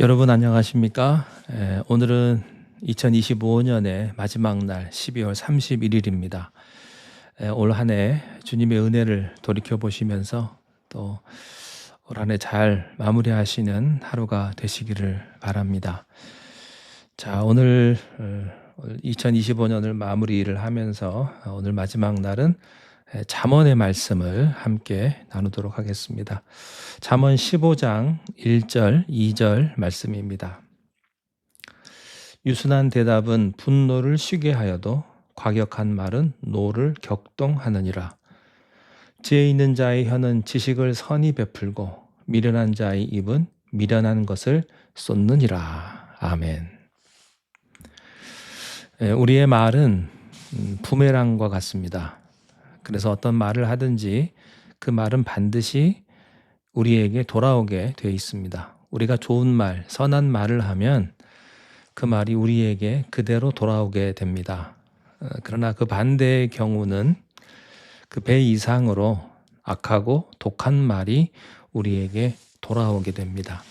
여러분 안녕하십니까? 오늘은 2025년의 마지막 날 12월 31일입니다. 올 한 해 주님의 은혜를 돌이켜 보시면서 또 올 한 해 잘 마무리하시는 하루가 되시기를 바랍니다. 자, 오늘 2025년을 마무리를 하면서 오늘 마지막 날은 잠언의 말씀을 함께 나누도록 하겠습니다. 잠언 15장 1절, 2절 말씀입니다. 유순한 대답은 분노를 쉬게 하여도 과격한 말은 노를 격동하느니라. 지혜 있는 자의 혀는 지식을 선히 베풀고 미련한 자의 입은 미련한 것을 쏟느니라. 아멘. 우리의 말은 부메랑과 같습니다. 그래서 어떤 말을 하든지 그 말은 반드시 우리에게 돌아오게 되어 있습니다. 우리가 좋은 말, 선한 말을 하면 그 말이 우리에게 그대로 돌아오게 됩니다. 그러나 그 반대의 경우는 그 배 이상으로 악하고 독한 말이 우리에게 돌아오게 됩니다.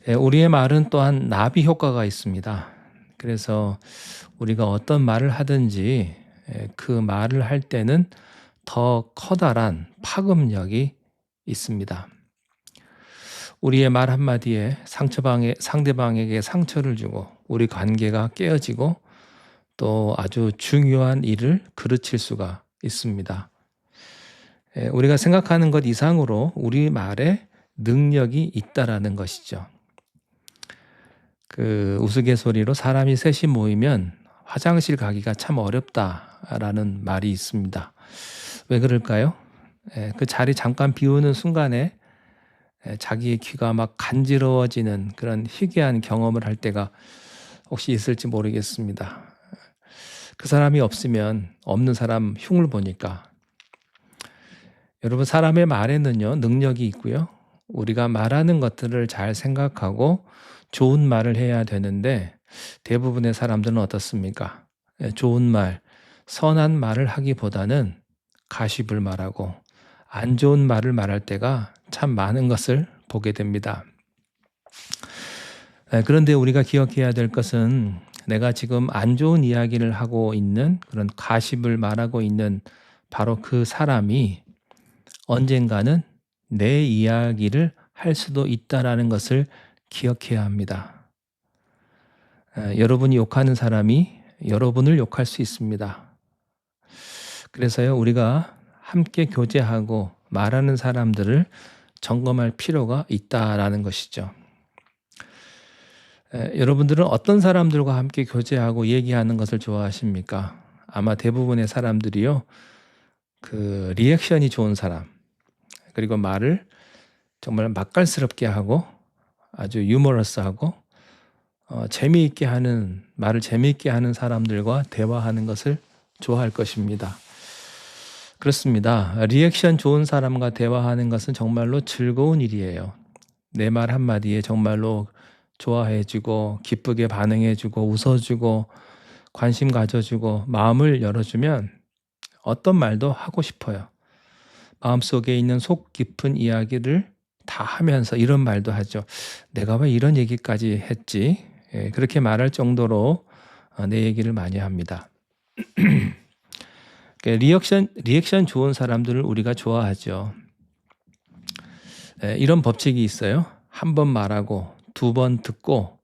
우리의 말은 또한 나비 효과가 있습니다. 그래서 우리가 어떤 말을 하든지 그 말을 할 때는 더 커다란 파급력이 있습니다. 우리의 말 한마디에 상대방에게 상처를 주고 우리 관계가 깨어지고 또 아주 중요한 일을 그르칠 수가 있습니다. 우리가 생각하는 것 이상으로 우리 말에 능력이 있다라는 것이죠. 그 우스갯소리로 사람이 셋이 모이면 화장실 가기가 참 어렵다라는 말이 있습니다. 왜 그럴까요? 그 자리 잠깐 비우는 순간에 자기의 귀가 막 간지러워지는 그런 희귀한 경험을 할 때가 혹시 있을지 모르겠습니다. 그 사람이 없으면 없는 사람 흉을 보니까. 여러분, 사람의 말에는요 능력이 있고요. 우리가 말하는 것들을 잘 생각하고 좋은 말을 해야 되는데 대부분의 사람들은 어떻습니까? 좋은 말, 선한 말을 하기보다는 가십을 말하고 안 좋은 말을 말할 때가 참 많은 것을 보게 됩니다. 그런데 우리가 기억해야 될 것은 내가 지금 안 좋은 이야기를 하고 있는 그런 가십을 말하고 있는 바로 그 사람이 언젠가는 내 이야기를 할 수도 있다라는 것을 기억해야 합니다. 여러분이 욕하는 사람이 여러분을 욕할 수 있습니다. 그래서요, 우리가 함께 교제하고 말하는 사람들을 점검할 필요가 있다라는 것이죠. 여러분들은 어떤 사람들과 함께 교제하고 얘기하는 것을 좋아하십니까? 아마 대부분의 사람들이요, 그 리액션이 좋은 사람, 그리고 말을 정말 맛깔스럽게 하고 아주 유머러스하고 재미있게 하는, 말을 재미있게 하는 사람들과 대화하는 것을 좋아할 것입니다. 그렇습니다. 리액션 좋은 사람과 대화하는 것은 정말로 즐거운 일이에요. 내 말 한마디에 정말로 좋아해주고 기쁘게 반응해주고 웃어주고 관심 가져주고 마음을 열어주면 어떤 말도 하고 싶어요. 마음속에 있는 속 깊은 이야기를 다 하면서 이런 말도 하죠. 내가 왜 이런 얘기까지 했지? 그렇게 말할 정도로 내 얘기를 많이 합니다. 리액션 좋은 사람들을 우리가 좋아하죠. 이런 법칙이 있어요. 한 번 말하고 두 번 듣고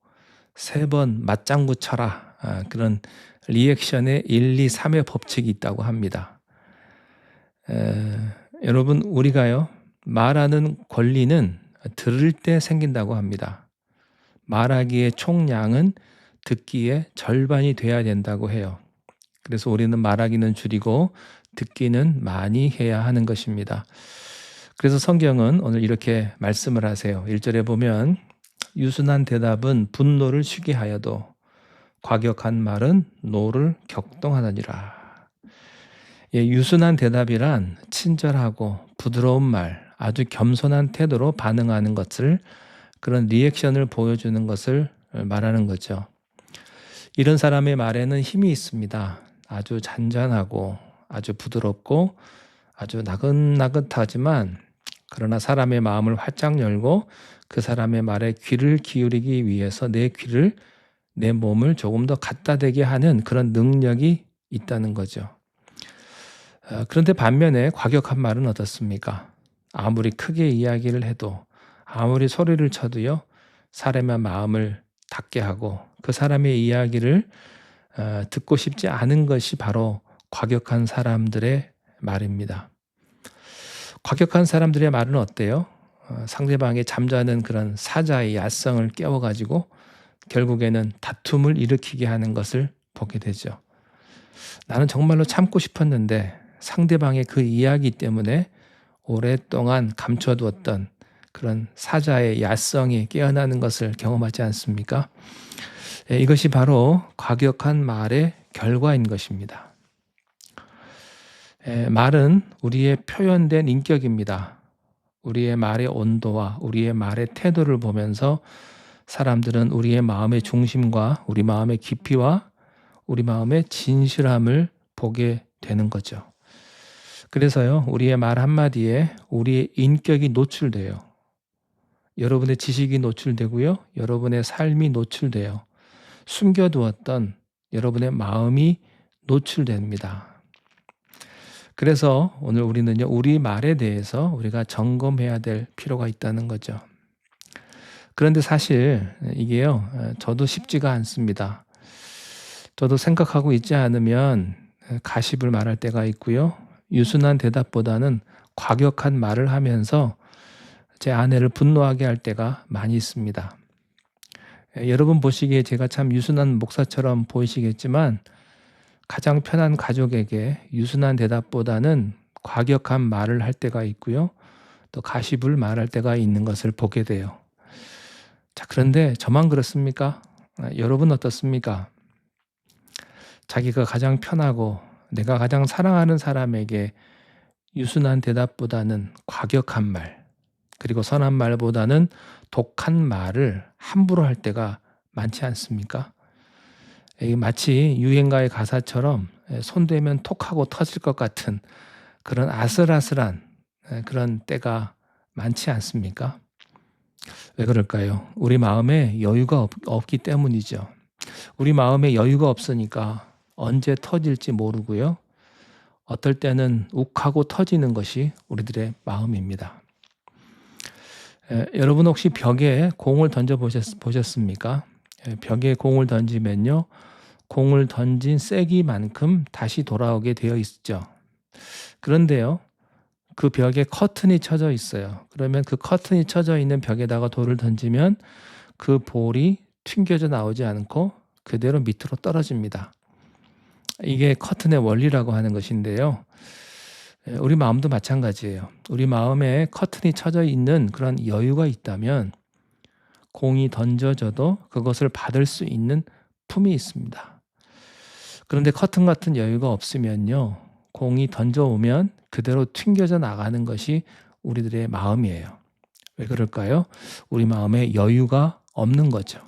세 번 맞장구 쳐라. 그런 리액션의 1, 2, 3의 법칙이 있다고 합니다. 여러분, 우리가요 말하는 권리는 들을 때 생긴다고 합니다. 말하기의 총량은 듣기의 절반이 돼야 된다고 해요. 그래서 우리는 말하기는 줄이고 듣기는 많이 해야 하는 것입니다. 그래서 성경은 오늘 이렇게 말씀을 하세요. 1절에 보면 유순한 대답은 분노를 쉬게 하여도 과격한 말은 노를 격동하느니라. 유순한 대답이란 친절하고 부드러운 말, 아주 겸손한 태도로 반응하는 것을, 그런 리액션을 보여주는 것을 말하는 거죠. 이런 사람의 말에는 힘이 있습니다. 아주 잔잔하고 아주 부드럽고 아주 나긋나긋하지만 그러나 사람의 마음을 활짝 열고 그 사람의 말에 귀를 기울이기 위해서 내 귀를, 내 몸을 조금 더 갖다 대게 하는 그런 능력이 있다는 거죠. 그런데 반면에 과격한 말은 어떻습니까? 아무리 크게 이야기를 해도, 아무리 소리를 쳐도요, 사람의 마음을 닫게 하고 그 사람의 이야기를 듣고 싶지 않은 것이 바로 과격한 사람들의 말입니다. 과격한 사람들의 말은 어때요? 상대방의 잠자는 그런 사자의 야성을 깨워가지고 결국에는 다툼을 일으키게 하는 것을 보게 되죠. 나는 정말로 참고 싶었는데 상대방의 그 이야기 때문에 오랫동안 감춰두었던 그런 사자의 야성이 깨어나는 것을 경험하지 않습니까? 이것이 바로 과격한 말의 결과인 것입니다. 말은 우리의 표현된 인격입니다. 우리의 말의 온도와 우리의 말의 태도를 보면서 사람들은 우리의 마음의 중심과 우리 마음의 깊이와 우리 마음의 진실함을 보게 되는 거죠. 그래서요, 우리의 말 한마디에 우리의 인격이 노출돼요. 여러분의 지식이 노출되고요, 여러분의 삶이 노출돼요. 숨겨두었던 여러분의 마음이 노출됩니다. 그래서 오늘 우리는요, 우리 말에 대해서 우리가 점검해야 될 필요가 있다는 거죠. 그런데 사실 이게요, 저도 쉽지가 않습니다. 저도 생각하고 있지 않으면 가십을 말할 때가 있고요, 유순한 대답보다는 과격한 말을 하면서 제 아내를 분노하게 할 때가 많이 있습니다. 여러분 보시기에 제가 참 유순한 목사처럼 보이시겠지만 가장 편한 가족에게 유순한 대답보다는 과격한 말을 할 때가 있고요, 또 가십을 말할 때가 있는 것을 보게 돼요. 자, 그런데 저만 그렇습니까? 여러분 어떻습니까? 자기가 가장 편하고 내가 가장 사랑하는 사람에게 유순한 대답보다는 과격한 말, 그리고 선한 말보다는 독한 말을 함부로 할 때가 많지 않습니까? 이게 마치 유행가의 가사처럼 손대면 톡하고 터질 것 같은 그런 아슬아슬한 그런 때가 많지 않습니까? 왜 그럴까요? 우리 마음에 여유가 없기 때문이죠. 우리 마음에 여유가 없으니까 언제 터질지 모르고요, 어떨 때는 욱하고 터지는 것이 우리들의 마음입니다. 여러분 혹시 벽에 공을 던져 보셨습니까? 벽에 공을 던지면요, 공을 던진 세기만큼 다시 돌아오게 되어 있죠. 그런데요, 그 벽에 커튼이 쳐져 있어요. 그러면 그 커튼이 쳐져 있는 벽에다가 돌을 던지면 그 볼이 튕겨져 나오지 않고 그대로 밑으로 떨어집니다. 이게 커튼의 원리라고 하는 것인데요, 우리 마음도 마찬가지예요. 우리 마음에 커튼이 쳐져 있는 그런 여유가 있다면 공이 던져져도 그것을 받을 수 있는 품이 있습니다. 그런데 커튼 같은 여유가 없으면요, 공이 던져오면 그대로 튕겨져 나가는 것이 우리들의 마음이에요. 왜 그럴까요? 우리 마음에 여유가 없는 거죠.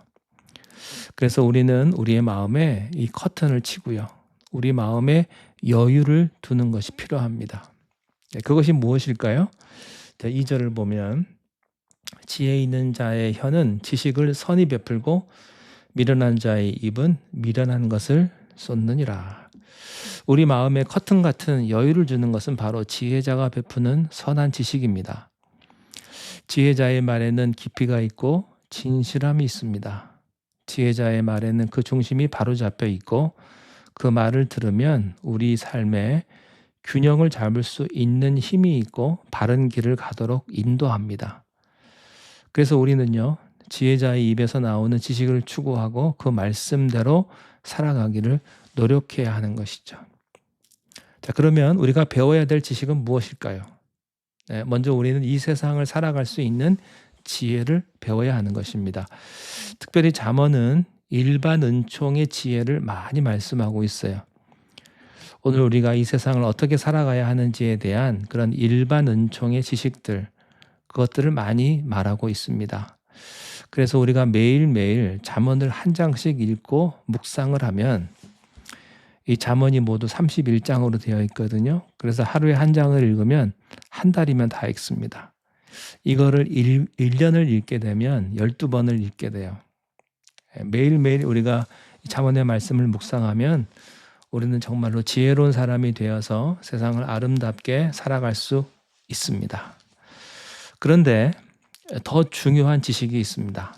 그래서 우리는 우리의 마음에 이 커튼을 치고요, 우리 마음에 여유를 두는 것이 필요합니다. 그것이 무엇일까요? 2절을 보면 지혜 있는 자의 혀는 지식을 선히 베풀고 미련한 자의 입은 미련한 것을 쏟느니라. 우리 마음에 커튼 같은 여유를 주는 것은 바로 지혜자가 베푸는 선한 지식입니다. 지혜자의 말에는 깊이가 있고 진실함이 있습니다. 지혜자의 말에는 그 중심이 바로잡혀 있고 그 말을 들으면 우리 삶에 균형을 잡을 수 있는 힘이 있고 바른 길을 가도록 인도합니다. 그래서 우리는요, 지혜자의 입에서 나오는 지식을 추구하고 그 말씀대로 살아가기를 노력해야 하는 것이죠. 자, 그러면 우리가 배워야 될 지식은 무엇일까요? 먼저 우리는 이 세상을 살아갈 수 있는 지혜를 배워야 하는 것입니다. 특별히 잠언은 일반 은총의 지혜를 많이 말씀하고 있어요. 오늘 우리가 이 세상을 어떻게 살아가야 하는지에 대한 그런 일반 은총의 지식들, 그것들을 많이 말하고 있습니다. 그래서 우리가 매일매일 잠언을 한 장씩 읽고 묵상을 하면, 이 잠언이 모두 31장으로 되어 있거든요. 그래서 하루에 한 장을 읽으면 한 달이면 다 읽습니다. 이거를 1년을 읽게 되면 12번을 읽게 돼요. 매일매일 우리가 잠언의 말씀을 묵상하면 우리는 정말로 지혜로운 사람이 되어서 세상을 아름답게 살아갈 수 있습니다. 그런데 더 중요한 지식이 있습니다.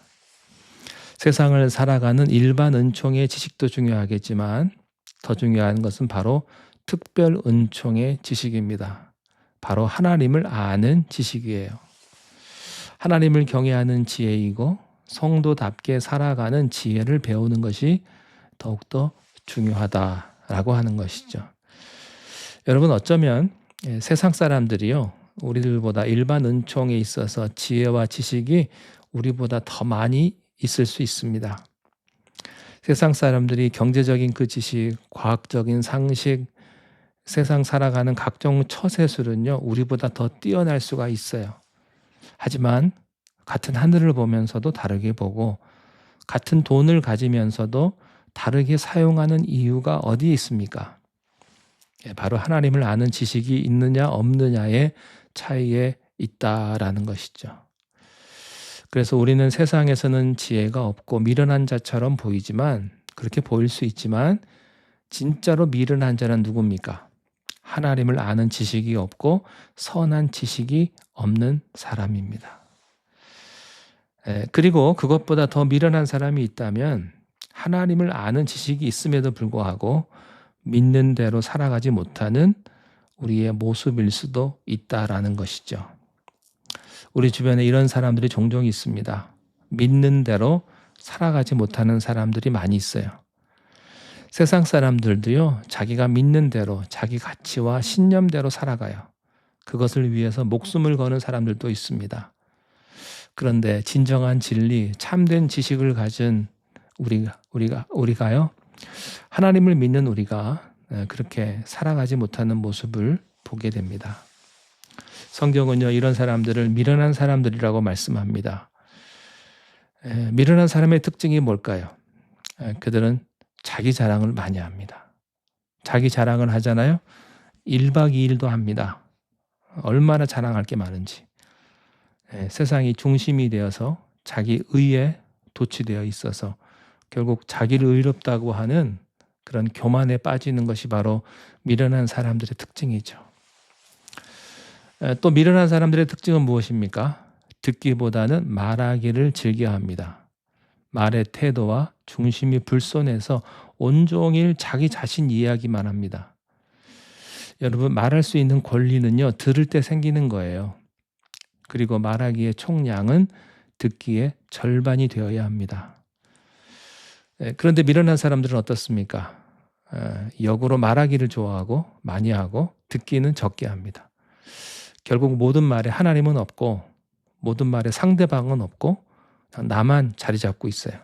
세상을 살아가는 일반 은총의 지식도 중요하겠지만 더 중요한 것은 바로 특별 은총의 지식입니다. 바로 하나님을 아는 지식이에요. 하나님을 경외하는 지혜이고 성도답게 살아가는 지혜를 배우는 것이 더욱더 중요하다라고 하는 것이죠. 여러분, 어쩌면 세상 사람들이요, 우리들보다 일반 은총에 있어서 지혜와 지식이 우리보다 더 많이 있을 수 있습니다. 세상 사람들이 경제적인 그 지식, 과학적인 상식, 세상 살아가는 각종 처세술은요, 우리보다 더 뛰어날 수가 있어요. 하지만 같은 하늘을 보면서도 다르게 보고 같은 돈을 가지면서도 다르게 사용하는 이유가 어디에 있습니까? 바로 하나님을 아는 지식이 있느냐 없느냐의 차이에 있다라는 것이죠. 그래서 우리는 세상에서는 지혜가 없고 미련한 자처럼 보이지만, 그렇게 보일 수 있지만 진짜로 미련한 자는 누굽니까? 하나님을 아는 지식이 없고 선한 지식이 없는 사람입니다. 그리고 그것보다 더 미련한 사람이 있다면 하나님을 아는 지식이 있음에도 불구하고 믿는 대로 살아가지 못하는 우리의 모습일 수도 있다라는 것이죠. 우리 주변에 이런 사람들이 종종 있습니다. 믿는 대로 살아가지 못하는 사람들이 많이 있어요. 세상 사람들도요, 자기가 믿는 대로 자기 가치와 신념대로 살아가요. 그것을 위해서 목숨을 거는 사람들도 있습니다. 그런데 진정한 진리, 참된 지식을 가진 우리가요, 하나님을 믿는 우리가 그렇게 살아가지 못하는 모습을 보게 됩니다. 성경은요, 이런 사람들을 미련한 사람들이라고 말씀합니다. 미련한 사람의 특징이 뭘까요? 그들은 자기 자랑을 많이 합니다. 자기 자랑을 하잖아요. 1박 2일도 합니다. 얼마나 자랑할 게 많은지. 세상이 중심이 되어서 자기 의에 도취되어 있어서 결국 자기를 의롭다고 하는 그런 교만에 빠지는 것이 바로 미련한 사람들의 특징이죠. 또 미련한 사람들의 특징은 무엇입니까? 듣기보다는 말하기를 즐겨합니다. 말의 태도와 중심이 불손해서 온종일 자기 자신 이야기만 합니다. 여러분, 말할 수 있는 권리는요, 들을 때 생기는 거예요. 그리고 말하기의 총량은 듣기의 절반이 되어야 합니다. 그런데 미련한 사람들은 어떻습니까? 역으로 말하기를 좋아하고 많이 하고 듣기는 적게 합니다. 결국 모든 말에 하나님은 없고 모든 말에 상대방은 없고 나만 자리 잡고 있어요.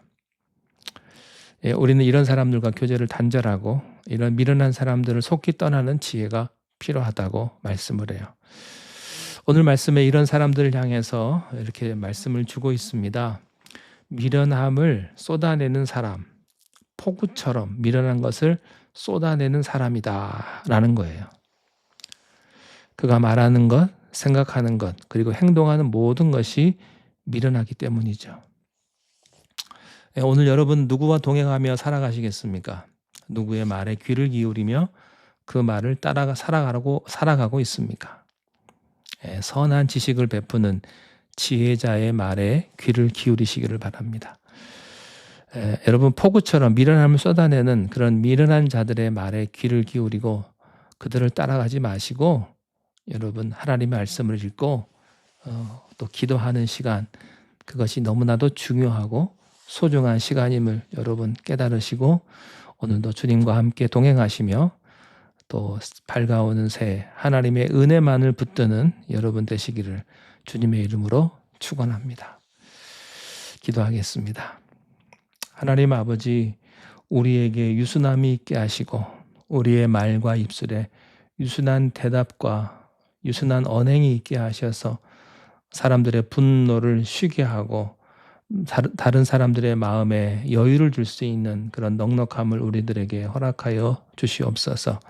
우리는 이런 사람들과 교제를 단절하고 이런 미련한 사람들을 속히 떠나는 지혜가 필요하다고 말씀을 해요. 오늘 말씀에 이런 사람들을 향해서 이렇게 말씀을 주고 있습니다. 미련함을 쏟아내는 사람, 폭우처럼 미련한 것을 쏟아내는 사람이다 라는 거예요. 그가 말하는 것, 생각하는 것, 그리고 행동하는 모든 것이 미련하기 때문이죠. 오늘 여러분 누구와 동행하며 살아가시겠습니까? 누구의 말에 귀를 기울이며 그 말을 따라 살아가고 있습니까? 선한 지식을 베푸는 지혜자의 말에 귀를 기울이시기를 바랍니다. 여러분, 폭우처럼 미련함을 쏟아내는 그런 미련한 자들의 말에 귀를 기울이고 그들을 따라가지 마시고 여러분, 하나님의 말씀을 읽고 또 기도하는 시간, 그것이 너무나도 중요하고 소중한 시간임을 여러분 깨달으시고 오늘도 주님과 함께 동행하시며 또 밝아오는 새해 하나님의 은혜만을 붙드는 여러분 되시기를 주님의 이름으로 축원합니다. 기도하겠습니다. 하나님 아버지, 우리에게 유순함이 있게 하시고 우리의 말과 입술에 유순한 대답과 유순한 언행이 있게 하셔서 사람들의 분노를 쉬게 하고 다른 사람들의 마음에 여유를 줄 수 있는 그런 넉넉함을 우리들에게 허락하여 주시옵소서.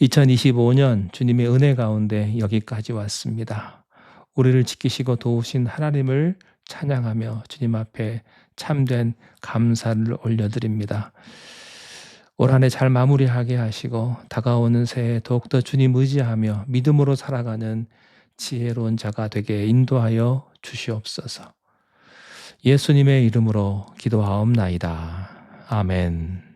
2025년 주님의 은혜 가운데 여기까지 왔습니다. 우리를 지키시고 도우신 하나님을 찬양하며 주님 앞에 참된 감사를 올려드립니다. 올 한 해 잘 마무리하게 하시고 다가오는 새해 더욱더 주님 의지하며 믿음으로 살아가는 지혜로운 자가 되게 인도하여 주시옵소서. 예수님의 이름으로 기도하옵나이다. 아멘.